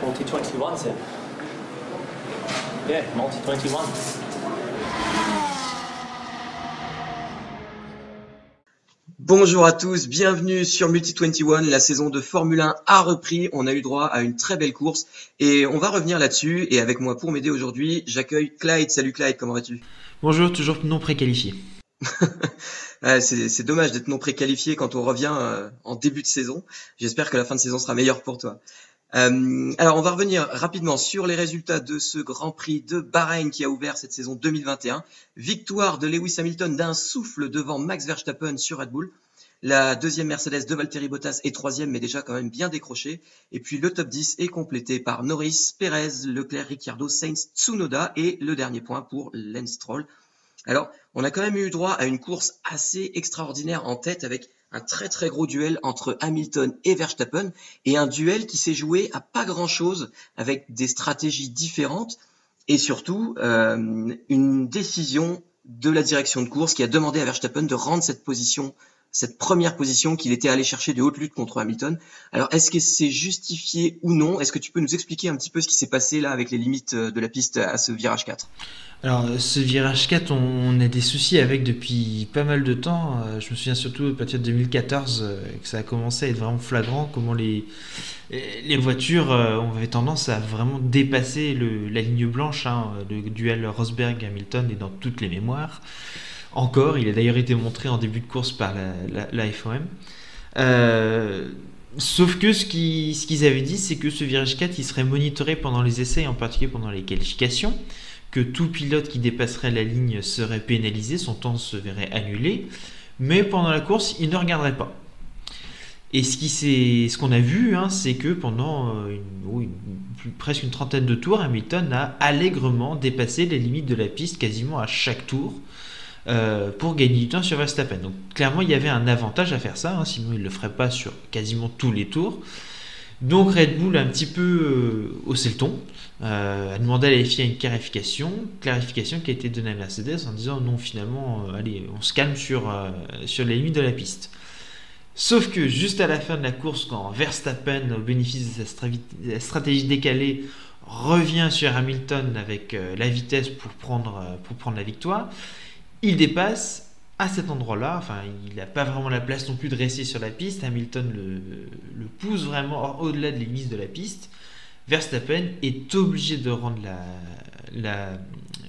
Multi-21's here. Yeah, Multi-21. Bonjour à tous, bienvenue sur Multi-21, la saison de Formule 1 a repris, on a eu droit à une très belle course et on va revenir là-dessus et avec moi pour m'aider aujourd'hui, j'accueille Clyde. Salut Clyde, comment vas-tu? Bonjour, toujours non préqualifié. Ouais, c'est dommage d'être non préqualifié quand on revient en début de saison, j'espère que la fin de saison sera meilleure pour toi. Alors on va revenir rapidement sur les résultats de ce Grand Prix de Bahreïn qui a ouvert cette saison 2021. Victoire de Lewis Hamilton d'un souffle devant Max Verstappen sur Red Bull. La deuxième Mercedes de Valtteri Bottas est troisième, mais déjà quand même bien décroché. Et puis le top 10 est complété par Norris, Perez, Leclerc, Ricciardo, Sainz, Tsunoda et le dernier point pour Lance Stroll. Alors, on a quand même eu droit à une course assez extraordinaire en tête avec un très très gros duel entre Hamilton et Verstappen et un duel qui s'est joué à pas grand chose avec des stratégies différentes et surtout une décision de la direction de course qui a demandé à Verstappen de rendre cette première position qu'il était allé chercher de haute lutte contre Hamilton. Alors, est-ce que c'est justifié ou non? Est-ce que tu peux nous expliquer un petit peu ce qui s'est passé là avec les limites de la piste à ce virage 4? Alors, ce virage 4, on a des soucis avec depuis pas mal de temps. Je me souviens surtout à partir de 2014 que ça a commencé à être vraiment flagrant, comment les voitures avaient tendance à vraiment dépasser la ligne blanche. Le duel Rosberg-Hamilton est dans toutes les mémoires. Encore, il a d'ailleurs été montré en début de course par la FOM. Sauf que ce qu'ils avaient dit, c'est que ce virage 4, il serait monitoré pendant les essais, en particulier pendant les qualifications, que tout pilote qui dépasserait la ligne serait pénalisé, son temps se verrait annulé, mais pendant la course, il ne regarderait pas. Et ce qu'on a vu, c'est que pendant presque une trentaine de tours, Hamilton a allègrement dépassé les limites de la piste quasiment à chaque tour, pour gagner du temps sur Verstappen. Donc clairement il y avait un avantage à faire ça, sinon il ne le ferait pas sur quasiment tous les tours. Donc Red Bull a un petit peu haussé le ton, a demandé à la FIA une clarification qui a été donnée à Mercedes en disant non, finalement allez, on se calme sur les limites de la piste. Sauf que juste à la fin de la course, quand Verstappen, au bénéfice de sa stratégie décalée, revient sur Hamilton avec la vitesse pour prendre la victoire, il dépasse à cet endroit-là, il n'a pas vraiment la place non plus de rester sur la piste. Hamilton le pousse vraiment au-delà des limites de la piste. Verstappen est obligé de rendre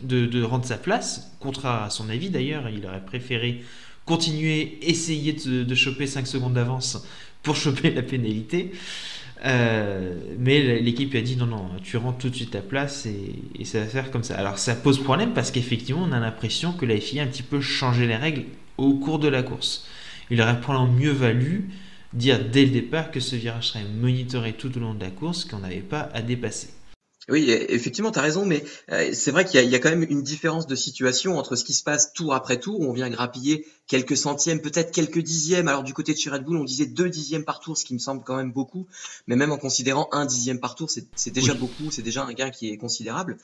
de rendre sa place, contraire à son avis d'ailleurs. Il aurait préféré essayer de choper 5 secondes d'avance pour choper la pénalité. Mais l'équipe a dit non, tu rentres tout de suite ta place et ça va faire comme ça. Alors ça pose problème parce qu'effectivement on a l'impression que la FIA a un petit peu changé les règles au cours de la course. Il aurait probablement mieux valu dire dès le départ que ce virage serait monitoré tout au long de la course, qu'on n'avait pas à dépasser. Oui, effectivement, tu as raison, mais c'est vrai qu'il y a quand même une différence de situation entre ce qui se passe tour après tour, où on vient grappiller quelques centièmes, peut-être quelques dixièmes. Alors du côté de chez Red Bull, on disait 2 dixièmes par tour, ce qui me semble quand même beaucoup, mais même en considérant 1 dixième par tour, c'est déjà beaucoup, c'est déjà un gain qui est considérable.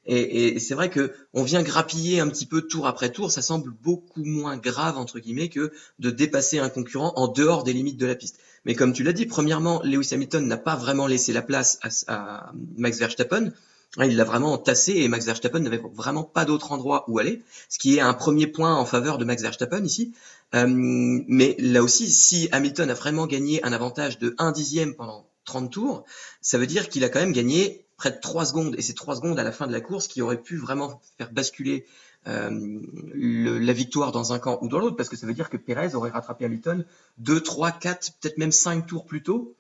Et c'est vrai que on vient grappiller un petit peu tour après tour, ça semble beaucoup moins grave entre guillemets que de dépasser un concurrent en dehors des limites de la piste. Mais comme tu l'as dit, premièrement, Lewis Hamilton n'a pas vraiment laissé la place à Max Verstappen. Il l'a vraiment tassé et Max Verstappen n'avait vraiment pas d'autre endroit où aller, ce qui est un premier point en faveur de Max Verstappen ici. Mais là aussi, si Hamilton a vraiment gagné un avantage de 1 dixième pendant 30 tours, ça veut dire qu'il a quand même gagné près de 3 secondes, et c'est 3 secondes à la fin de la course qui auraient pu vraiment faire basculer la victoire dans un camp ou dans l'autre, parce que ça veut dire que Perez aurait rattrapé Hamilton 2, 3, 4, peut-être même 5 tours plus tôt,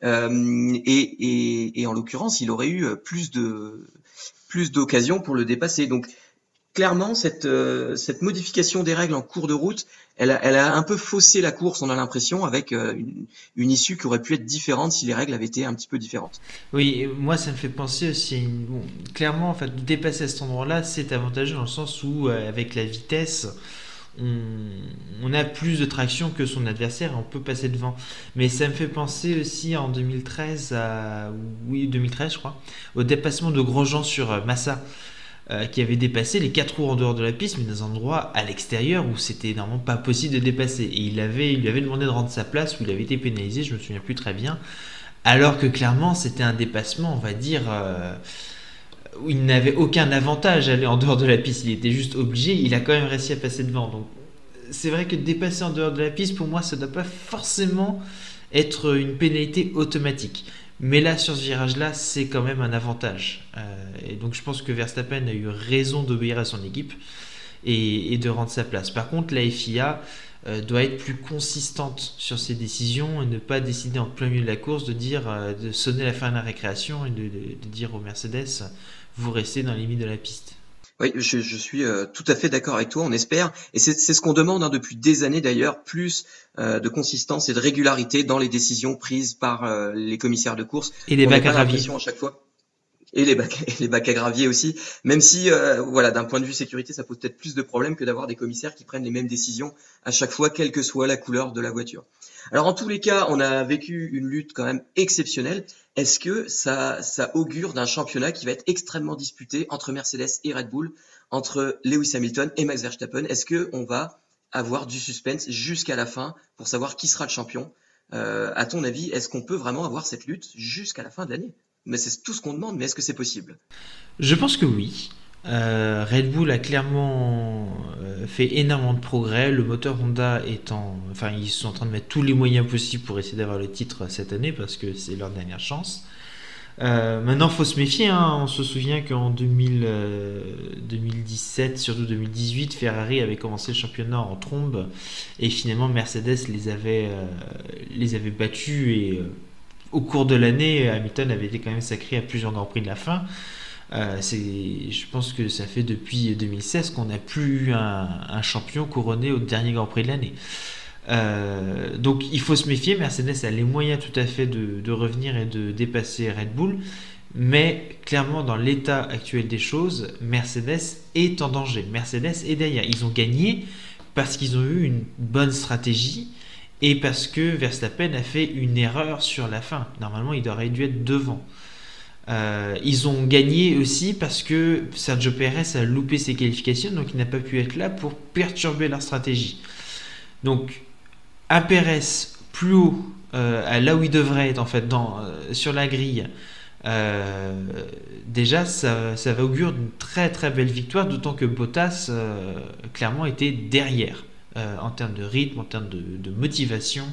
et en l'occurrence, il aurait eu plus d'occasions pour le dépasser. Donc clairement, cette modification des règles en cours de route, elle a un peu faussé la course, on a l'impression, avec une issue qui aurait pu être différente si les règles avaient été un petit peu différentes. Oui, moi ça me fait penser aussi clairement, en fait, de dépasser à cet endroit-là, c'est avantageux dans le sens où, avec la vitesse, on a plus de traction que son adversaire et on peut passer devant. Mais ça me fait penser aussi en 2013 2013 je crois, au dépassement de Grosjean sur Massa. Qui avait dépassé les 4 roues en dehors de la piste, mais dans un endroit à l'extérieur où c'était normalement pas possible de dépasser. Et il lui avait demandé de rendre sa place, où il avait été pénalisé, je me souviens plus très bien, Alors que clairement, c'était un dépassement, on va dire, où il n'avait aucun avantage à aller en dehors de la piste. Il était juste obligé, il a quand même réussi à passer devant. Donc, c'est vrai que dépasser en dehors de la piste, pour moi, ça ne doit pas forcément être une pénalité automatique. Mais là, sur ce virage-là, c'est quand même un avantage. Et donc, je pense que Verstappen a eu raison d'obéir à son équipe et de rendre sa place. Par contre, la FIA doit être plus consistante sur ses décisions et ne pas décider en plein milieu de la course de sonner la fin de la récréation et de dire aux Mercedes, vous restez dans les limites de la piste. Oui, je suis tout à fait d'accord avec toi, on espère. Et c'est ce qu'on demande depuis des années d'ailleurs, plus de consistance et de régularité dans les décisions prises par les commissaires de course. Et les On bacs n'a à pas gravier. l'impression à chaque fois. Et les bacs à gravier aussi, même si voilà, d'un point de vue sécurité, ça pose peut-être plus de problèmes que d'avoir des commissaires qui prennent les mêmes décisions à chaque fois, quelle que soit la couleur de la voiture. Alors en tous les cas, on a vécu une lutte quand même exceptionnelle. Est-ce que ça augure d'un championnat qui va être extrêmement disputé entre Mercedes et Red Bull, entre Lewis Hamilton et Max Verstappen? Est-ce que on va avoir du suspense jusqu'à la fin pour savoir qui sera le champion? À ton avis, est-ce qu'on peut vraiment avoir cette lutte jusqu'à la fin de l'année? Mais c'est tout ce qu'on demande, mais est-ce que c'est possible? Je pense que oui. Red Bull a clairement fait énormément de progrès. Le moteur Honda enfin, ils sont en train de mettre tous les moyens possibles pour essayer d'avoir le titre cette année parce que c'est leur dernière chance. Maintenant, faut se méfier, hein. On se souvient qu'en 2017, surtout 2018, Ferrari avait commencé le championnat en trombe et finalement Mercedes les avait battus et au cours de l'année, Hamilton avait été quand même sacré à plusieurs grands prix de la fin. Je pense que ça fait depuis 2016 qu'on n'a plus eu un champion couronné au dernier Grand Prix de l'année. Donc il faut se méfier. Mercedes a les moyens tout à fait de revenir et de dépasser Red Bull, mais clairement dans l'état actuel des choses, Mercedes est en danger. Mercedes est derrière. Ils ont gagné parce qu'ils ont eu une bonne stratégie et parce que Verstappen a fait une erreur sur la fin. Normalement, il aurait dû être devant. Ils ont gagné aussi parce que Sergio Pérez a loupé ses qualifications, donc il n'a pas pu être là pour perturber leur stratégie. Donc, à Pérez, plus haut, là où il devrait être en fait, sur la grille, déjà ça va augurer une très très belle victoire, d'autant que Bottas clairement était derrière en termes de rythme, en termes de motivation,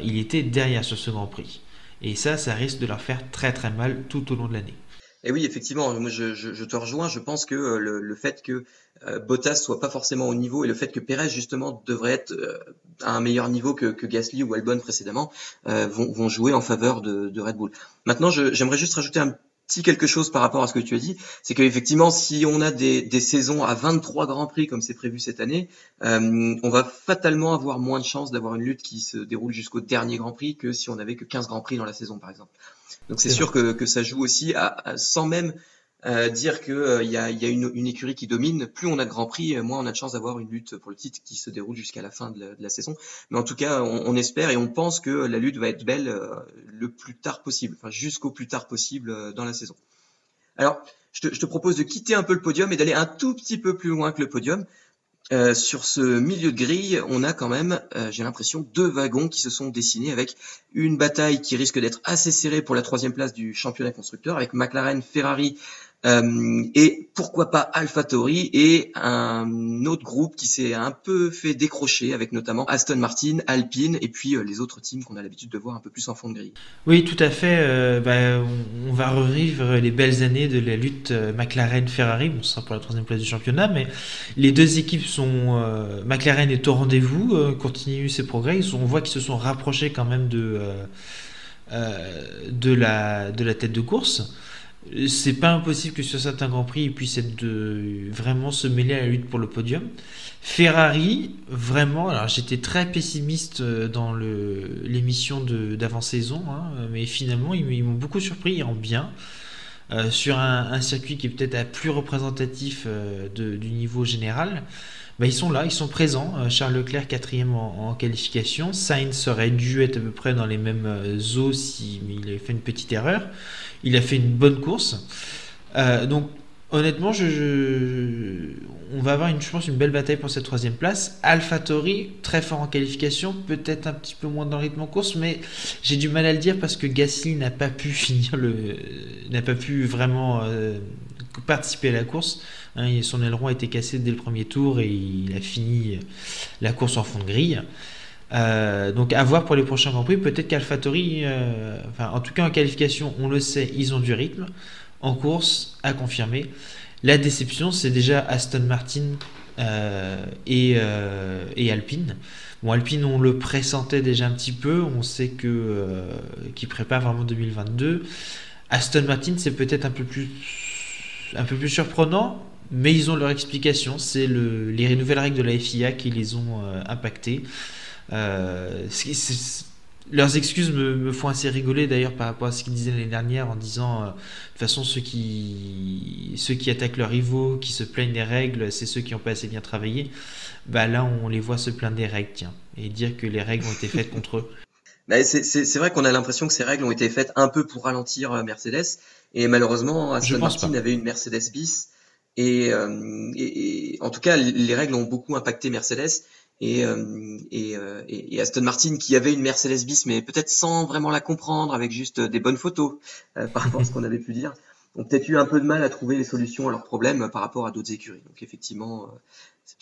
il était derrière sur ce Grand Prix. Et ça risque de leur faire très très mal tout au long de l'année. Et oui, effectivement, moi je te rejoins. Je pense que le fait que Bottas soit pas forcément au niveau et le fait que Pérez justement devrait être à un meilleur niveau que Gasly ou Albon précédemment vont jouer en faveur de Red Bull. Maintenant, j'aimerais juste rajouter un petit quelque chose par rapport à ce que tu as dit, c'est qu'effectivement, si on a des saisons à 23 Grands Prix comme c'est prévu cette année, on va fatalement avoir moins de chances d'avoir une lutte qui se déroule jusqu'au dernier Grand Prix que si on avait que 15 Grands Prix dans la saison, par exemple. Donc c'est sûr que ça joue aussi sans même dire que y a une écurie qui domine. Plus on a de Grands Prix, moins on a de chances d'avoir une lutte pour le titre qui se déroule jusqu'à la fin de la saison. Mais en tout cas, on espère et on pense que la lutte va être belle le plus tard possible, enfin jusqu'au plus tard possible dans la saison. Alors, je te propose de quitter un peu le podium et d'aller un tout petit peu plus loin que le podium. Sur ce milieu de grille, on a quand même, j'ai l'impression, deux wagons qui se sont dessinés avec une bataille qui risque d'être assez serrée pour la 3e place du championnat constructeur avec McLaren, Ferrari et pourquoi pas AlphaTauri et un autre groupe qui s'est un peu fait décrocher avec notamment Aston Martin, Alpine et puis les autres teams qu'on a l'habitude de voir un peu plus en fond de grille. Oui, tout à fait. On va revivre les belles années de la lutte McLaren-Ferrari. Bon, ce sera pour la 3e place du championnat, mais les deux équipes sont... McLaren est au rendez-vous, continue ses progrès. On voit qu'ils se sont rapprochés quand même de la tête de course. C'est pas impossible que sur certains Grands Prix, ils puissent vraiment se mêler à la lutte pour le podium. Ferrari, vraiment, alors j'étais très pessimiste dans l'émission d'avant-saison, hein, mais finalement, ils m'ont beaucoup surpris en bien. Sur un circuit qui est peut-être plus représentatif du niveau général, ils sont là, ils sont présents. Charles Leclerc 4e en qualification. Sainz aurait dû être à peu près dans les mêmes eaux mais il avait fait une petite erreur. Il a fait une bonne course. Donc Honnêtement, on va avoir, je pense, une belle bataille pour cette troisième place. AlphaTauri, très fort en qualification, peut-être un petit peu moins dans le rythme en course, mais j'ai du mal à le dire parce que Gasly n'a pas pu n'a pas pu vraiment participer à la course. Hein, son aileron a été cassé dès le premier tour et il a fini la course en fond de grille. Donc à voir pour les prochains Grands Prix. Peut-être qu'AlphaTauri, en tout cas en qualification, on le sait, ils ont du rythme. En course, à confirmer. La déception, c'est déjà Aston Martin et Alpine. Bon, Alpine, on le pressentait déjà un petit peu. On sait qu'ils préparent vraiment 2022. Aston Martin, c'est peut-être un peu plus surprenant, mais ils ont leur explication. C'est les nouvelles règles de la FIA qui les ont impactés. Leurs excuses me font assez rigoler d'ailleurs par rapport à ce qu'ils disaient l'année dernière en disant de toute façon ceux qui attaquent leurs rivaux, qui se plaignent des règles, c'est ceux qui n'ont pas assez bien travaillé. Bah là on les voit se plaindre des règles, tiens, et dire que les règles ont été faites contre eux. Bah, c'est vrai qu'on a l'impression que ces règles ont été faites un peu pour ralentir Mercedes, et malheureusement Aston Martin avait une Mercedes bis, et en tout cas les règles ont beaucoup impacté Mercedes. Et Aston Martin qui avait une Mercedes bis mais peut-être sans vraiment la comprendre, avec juste des bonnes photos par rapport à ce qu'on avait pu dire, ont peut-être eu un peu de mal à trouver les solutions à leurs problèmes par rapport à d'autres écuries. Donc effectivement c'est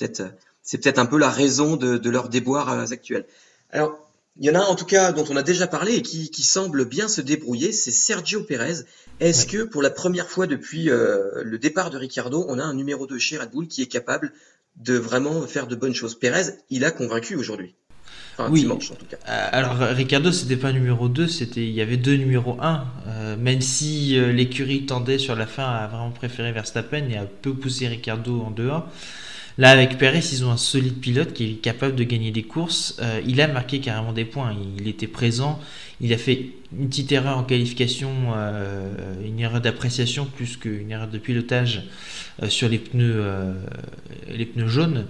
peut-être un peu la raison de leurs déboires actuels. Alors il y en a un en tout cas dont on a déjà parlé et qui semble bien se débrouiller, c'est Sergio Pérez. Est-ce que pour la première fois depuis le départ de Ricciardo, on a un numéro 2 chez Red Bull qui est capable de vraiment faire de bonnes choses? Pérez, il a convaincu aujourd'hui. Enfin, oui. Dimanche en tout cas. Alors Ricciardo, c'était pas numéro 2, il y avait deux numéros 1. Même si l'écurie tendait sur la fin à vraiment préférer Verstappen et à peu pousser Ricciardo en dehors. Là, avec Pérez, ils ont un solide pilote qui est capable de gagner des courses. Il a marqué carrément des points. Il était présent. Il a fait une petite erreur en qualification, une erreur d'appréciation plus qu'une erreur de pilotage sur les pneus jaunes,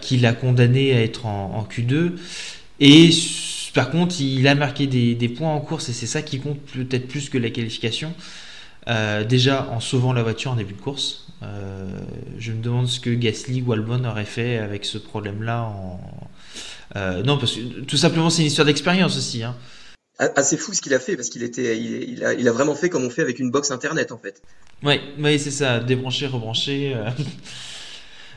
qui l'a condamné à être en Q2. Et par contre, il a marqué des points en course et c'est ça qui compte peut-être plus que la qualification. Déjà en sauvant la voiture en début de course. Je me demande ce que Gasly ou Albon aurait fait avec ce problème-là. Non, parce que tout simplement c'est une histoire d'expérience aussi. Hein. Assez fou ce qu'il a fait parce il a vraiment fait comme on fait avec une box internet en fait. Ouais, c'est ça, débrancher, rebrancher.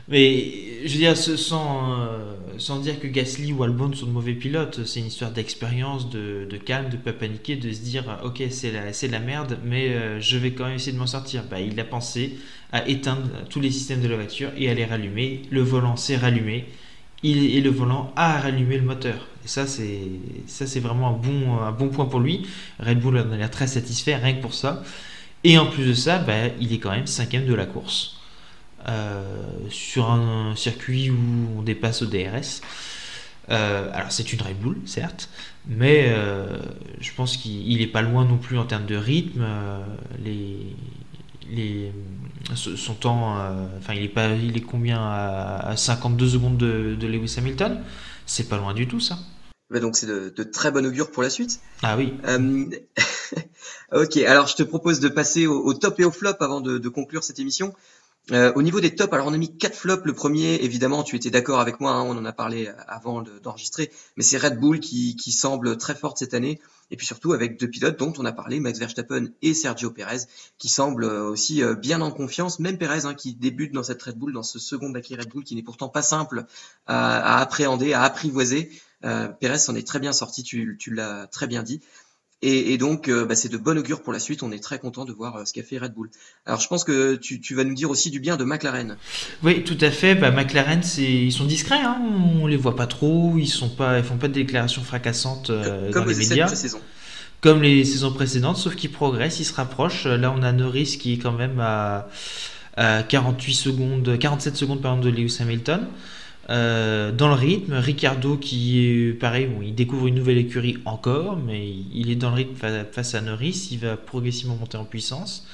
Mais je veux dire, sans dire que Gasly ou Albon sont de mauvais pilotes, c'est une histoire d'expérience, de calme, de pas paniquer, de se dire ok c'est la merde, mais je vais quand même essayer de m'en sortir. Bah, il a pensé à éteindre tous les systèmes de la voiture et à les rallumer. Le volant s'est rallumé et le volant a rallumé le moteur. Et ça c'est vraiment un bon point pour lui. Red Bull en a l'air très satisfait rien que pour ça. Et en plus de ça, bah, il est quand même 5ème de la course. Sur un circuit où on dépasse au DRS. Alors c'est une Red Bull certes, mais je pense qu'il est pas loin non plus en termes de rythme. Son temps, il est combien à 52 secondes de Lewis Hamilton. C'est pas loin du tout ça. Bah donc c'est de très bon augure pour la suite. Ah oui. Ok, alors je te propose de passer au top et au flop avant de conclure cette émission. Au niveau des tops, alors on a mis 4 flops. Le premier, évidemment, tu étais d'accord avec moi, hein, on en a parlé avant d'enregistrer, mais c'est Red Bull qui semble très forte cette année, et puis surtout avec deux pilotes dont on a parlé, Max Verstappen et Sergio Pérez, qui semblent aussi bien en confiance. Même Pérez, hein, qui débute dans cette Red Bull, dans ce second baquet Red Bull, qui n'est pourtant pas simple à appréhender, à apprivoiser. Pérez s'en est très bien sorti, tu l'as très bien dit. Et donc, c'est de bon augure pour la suite. On est très content de voir ce qu'a fait Red Bull. Alors, je pense que tu vas nous dire aussi du bien de McLaren. Oui, tout à fait. McLaren, ils sont discrets. Hein. On les voit pas trop. Ils font pas de déclarations fracassantes dans les médias. Comme les saisons précédentes, sauf qu'ils progressent, ils se rapprochent. Là, on a Norris qui est quand même à 47 secondes de Lewis Hamilton. Dans le rythme, Ricciardo qui est pareil, il découvre une nouvelle écurie encore, mais il est dans le rythme face à Norris, il va progressivement monter en puissance.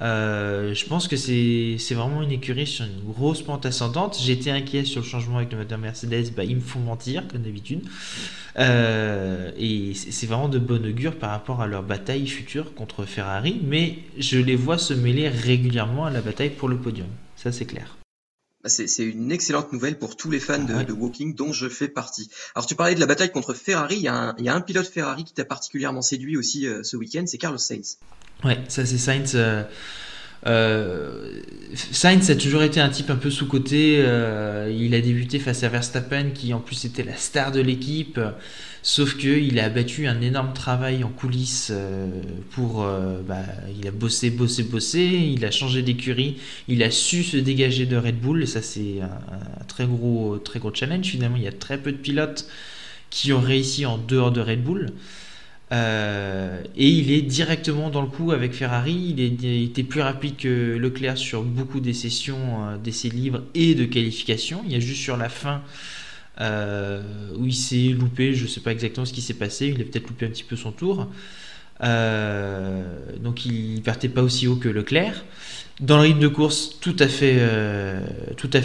Je pense que c'est vraiment une écurie sur une grosse pente ascendante. J'étais inquiet sur le changement avec le moteur Mercedes, bah, ils me font mentir comme d'habitude. Et c'est vraiment de bon augure par rapport à leur bataille future contre Ferrari, mais je les vois se mêler régulièrement à la bataille pour le podium. Ça, c'est clair. Bah, c'est une excellente nouvelle pour tous les fans Ah ouais. de Walking dont je fais partie. Alors tu parlais de la bataille contre Ferrari, il y a un pilote Ferrari qui t'a particulièrement séduit aussi ce week-end, c'est Carlos Sainz. Ouais, ça c'est Sainz. Sainz a toujours été un type un peu sous-coté. Il a débuté face à Verstappen, qui en plus était la star de l'équipe. Sauf qu'il a abattu un énorme travail en coulisses il a bossé. Il a changé d'écurie. Il a su se dégager de Red Bull. Et ça, c'est un très gros challenge. Finalement, il y a très peu de pilotes qui ont réussi en dehors de Red Bull. Et il est directement dans le coup avec Ferrari. Il était plus rapide que Leclerc sur beaucoup des sessions d'essais libres et de qualification. Il y a juste sur la fin où il s'est loupé, je ne sais pas exactement ce qui s'est passé. Il a peut-être loupé un petit peu son tour. Donc il partait pas aussi haut que Leclerc. Dans le rythme de course, tout à fait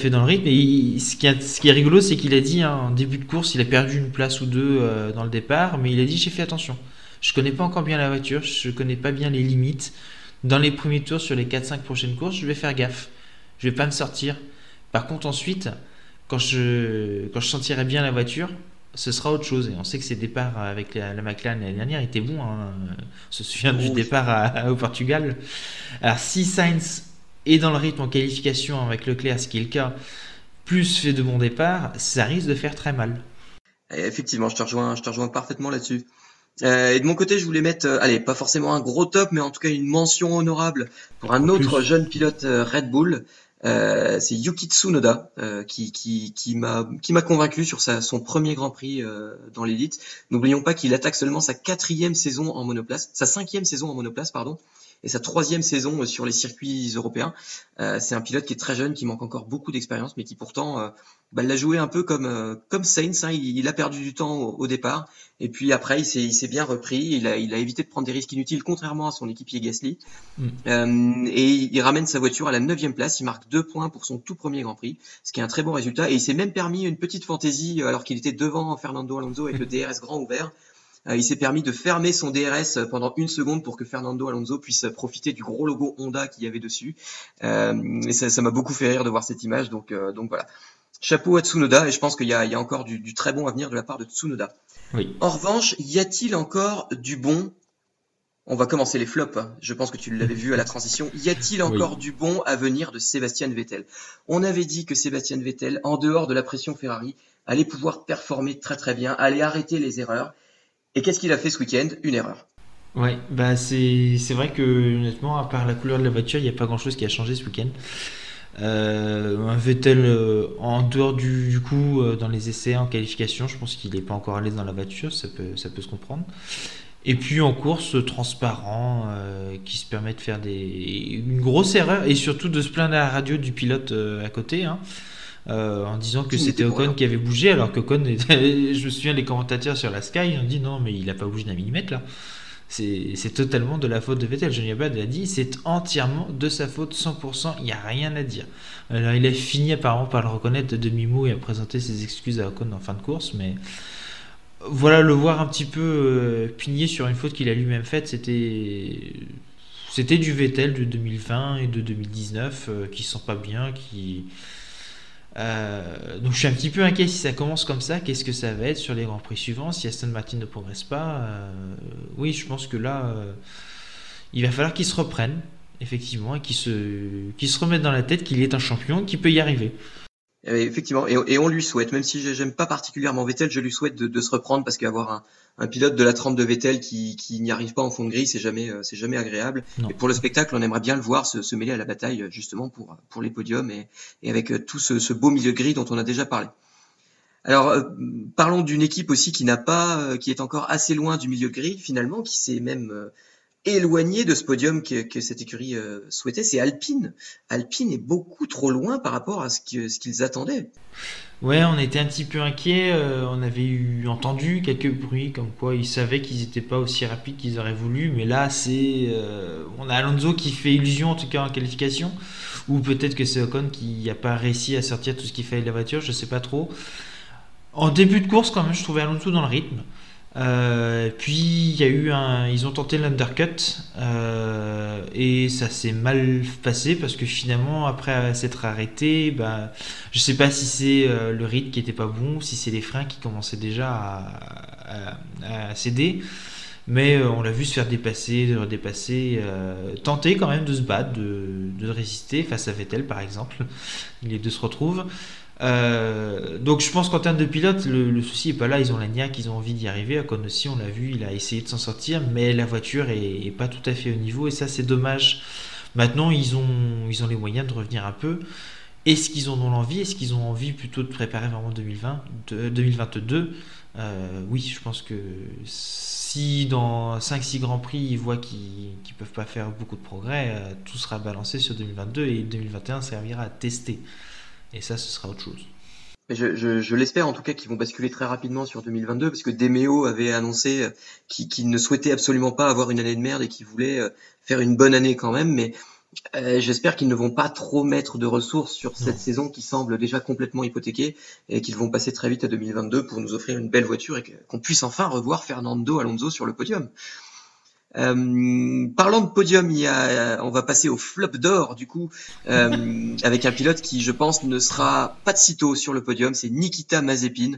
dans le rythme. Et ce qui est rigolo, c'est qu'il a dit en début de course, il a perdu une place ou deux dans le départ, mais il a dit j'ai fait attention. Je connais pas encore bien la voiture, je connais pas bien les limites. Dans les premiers tours, sur les 4-5 prochaines courses, je vais faire gaffe. Je vais pas me sortir. Par contre, ensuite, quand je sentirai bien la voiture, ce sera autre chose. Et on sait que ses départs avec la McLaren l'année dernière étaient bons. Hein. On se souvient du Oui. départ au Portugal. Alors, si Sainz est dans le rythme en qualification avec Leclerc, ce qui est le cas, plus fait de bons départs, ça risque de faire très mal. Et effectivement, je te rejoins parfaitement là-dessus. Et de mon côté, je voulais mettre, allez, pas forcément un gros top, mais en tout cas une mention honorable pour un En autre plus, jeune pilote Red Bull. C'est Yuki Tsunoda qui m'a convaincu sur son premier Grand Prix dans l'élite. N'oublions pas qu'il attaque seulement sa cinquième saison en monoplace, pardon, et sa troisième saison sur les circuits européens. C'est un pilote qui est très jeune, qui manque encore beaucoup d'expérience, mais qui pourtant l'a joué un peu comme Sainz. Hein. Il a perdu du temps au départ, et puis après il s'est bien repris. Il a évité de prendre des risques inutiles, contrairement à son équipier Gasly. Et il ramène sa voiture à la 9e place. Il marque 2 points pour son tout premier Grand Prix, ce qui est un très bon résultat. Et il s'est même permis une petite fantaisie alors qu'il était devant Fernando Alonso avec le DRS grand ouvert. Il s'est permis de fermer son DRS pendant 1 seconde pour que Fernando Alonso puisse profiter du gros logo Honda qu'il y avait dessus. Et ça m'a beaucoup fait rire de voir cette image. Donc voilà. Chapeau à Tsunoda, et je pense qu'il y a encore du très bon à venir de la part de Tsunoda. oui. En revanche, y a-t-il encore du bon? On va commencer les flops, hein. Je pense que tu l'avais vu à la transition. Y a-t-il Oui. encore du bon à venir de Sébastien Vettel? On avait dit que Sébastien Vettel, en dehors de la pression Ferrari, allait pouvoir performer très très bien, allait arrêter les erreurs. Et qu'est-ce qu'il a fait ce week-end? Une erreur. Ouais, bah c'est vrai que honnêtement, à part la couleur de la voiture, il n'y a pas grand-chose qui a changé ce week-end. Un Vettel en dehors du coup dans les essais en qualification, je pense qu'il n'est pas encore à l'aise dans la voiture, ça peut se comprendre. Et puis en course, transparent, qui se permet de faire une grosse erreur et surtout de se plaindre à la radio du pilote à côté, hein, en disant que Qui c'était n'était pour Ocon rien. qui avait bougé, alors qu'Ocon, je me souviens, les commentateurs sur la Sky ont dit non, mais il n'a pas bougé d'un millimètre là. C'est totalement de la faute de Vettel. Johnny Abad l'a dit, c'est entièrement de sa faute, 100%, il n'y a rien à dire. Alors, il a fini apparemment par le reconnaître de demi-mot et à présenter ses excuses à Ocon en fin de course, mais voilà, le voir un petit peu pigné sur une faute qu'il a lui-même faite, c'était du Vettel de 2020 et de 2019 qui sent pas bien, donc je suis un petit peu inquiet si ça commence comme ça. Qu'est-ce que ça va être sur les grands prix suivants si Aston Martin ne progresse pas? Oui, je pense que là, il va falloir qu'il se reprenne effectivement et qu'il se remette dans la tête qu'il est un champion, qu'il peut y arriver. Effectivement, et on lui souhaite, même si j'aime pas particulièrement Vettel, je lui souhaite de se reprendre parce qu'avoir un pilote de la trempe de Vettel qui n'y arrive pas en fond de grille, c'est jamais agréable. Non. Et pour le spectacle, on aimerait bien le voir se mêler à la bataille justement pour les podiums et avec tout ce beau milieu de grille dont on a déjà parlé. Alors, parlons d'une équipe aussi qui est encore assez loin du milieu de grille finalement, qui s'est même éloigné de ce podium que cette écurie souhaitait, c'est Alpine. Alpine est beaucoup trop loin par rapport à ce qu'ils attendaient. Ouais, on était un petit peu inquiets. On avait entendu quelques bruits comme quoi ils savaient qu'ils n'étaient pas aussi rapides qu'ils auraient voulu. Mais là, on a Alonso qui fait illusion, en tout cas en qualification. Ou peut-être que c'est Ocon qui n'a pas réussi à sortir tout ce qu'il fallait de la voiture, je sais pas trop. En début de course, quand même, je trouvais Alonso dans le rythme. Puis il y a eu ils ont tenté l'undercut et ça s'est mal passé parce que finalement après s'être arrêté, je sais pas si c'est le rythme qui était pas bon ou si c'est les freins qui commençaient déjà à céder. Mais on l'a vu se faire dépasser, de redépasser, tenter quand même de se battre, de résister face à Vettel par exemple. Les deux se retrouvent. Donc je pense qu'en termes de pilote, le souci est pas là. Ils ont la niaque, ils ont envie d'y arriver. Ocon aussi, on l'a vu, il a essayé de s'en sortir, mais la voiture est pas tout à fait au niveau et ça c'est dommage. Maintenant ils ont les moyens de revenir un peu. Est-ce qu'ils en ont l'envie? Est-ce qu'ils ont envie plutôt de préparer vraiment 2022? Oui, je pense que si dans 5-6 Grands Prix ils voient qu'ils peuvent pas faire beaucoup de progrès, tout sera balancé sur 2022 et 2021 servira à tester. Et ça, ce sera autre chose. Je l'espère en tout cas qu'ils vont basculer très rapidement sur 2022 parce que Demeo avait annoncé qu'il ne souhaitait absolument pas avoir une année de merde et qu'il voulait faire une bonne année quand même. Mais j'espère qu'ils ne vont pas trop mettre de ressources sur cette saison qui semble déjà complètement hypothéquée et qu'ils vont passer très vite à 2022 pour nous offrir une belle voiture et qu'on puisse enfin revoir Fernando Alonso sur le podium. Parlant de podium, on va passer au flop d'or du coup, avec un pilote qui, je pense, ne sera pas de sitôt sur le podium. C'est Nikita Mazepin.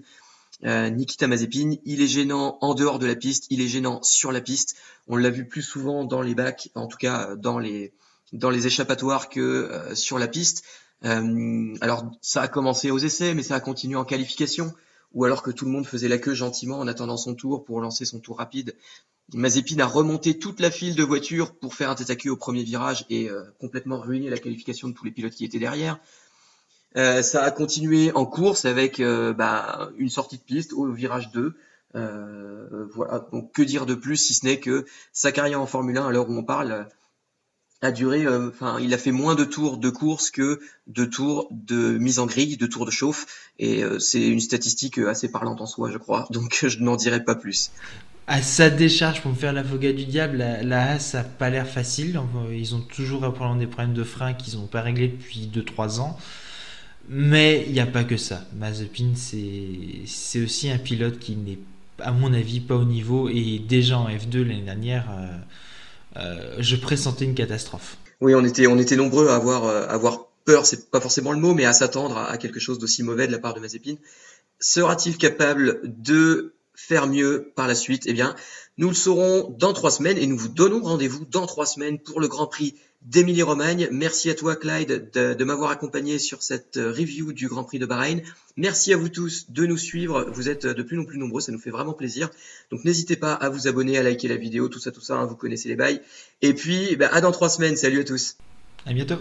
Nikita Mazepin, il est gênant en dehors de la piste, il est gênant sur la piste. On l'a vu plus souvent dans les bacs, en tout cas dans les échappatoires que sur la piste. Alors ça a commencé aux essais, mais ça a continué en qualification, ou alors que tout le monde faisait la queue gentiment en attendant son tour pour lancer son tour rapide. Mazepin a remonté toute la file de voitures pour faire un tête à queue au premier virage et complètement ruiner la qualification de tous les pilotes qui étaient derrière. Ça a continué en course avec une sortie de piste au virage 2. Voilà, donc que dire de plus si ce n'est que sa carrière en Formule 1 à l'heure où on parle a duré, il a fait moins de tours de course que de tours de mise en grille, de tours de chauffe, et c'est une statistique assez parlante en soi, je crois, donc je n'en dirai pas plus. À sa décharge, pour me faire l'avocat du diable, la Haas n'a pas l'air facile. Ils ont toujours des problèmes de frein qu'ils n'ont pas réglés depuis 2-3 ans. Mais il n'y a pas que ça. Mazepin, c'est aussi un pilote qui n'est, à mon avis, pas au niveau. Et déjà en F2 l'année dernière, je pressentais une catastrophe. Oui, on était nombreux à avoir peur, c'est pas forcément le mot, mais à s'attendre à quelque chose d'aussi mauvais de la part de Mazepin. Sera-t-il capable de faire mieux par la suite? Eh bien, nous le saurons dans 3 semaines et nous vous donnons rendez-vous dans 3 semaines pour le Grand Prix d'Émilie-Romagne. Merci à toi, Clyde, de m'avoir accompagné sur cette review du Grand Prix de Bahreïn. Merci à vous tous de nous suivre. Vous êtes de plus en plus nombreux, ça nous fait vraiment plaisir. Donc n'hésitez pas à vous abonner, à liker la vidéo, tout ça, hein, vous connaissez les bails. Et puis, à dans 3 semaines. Salut à tous. À bientôt.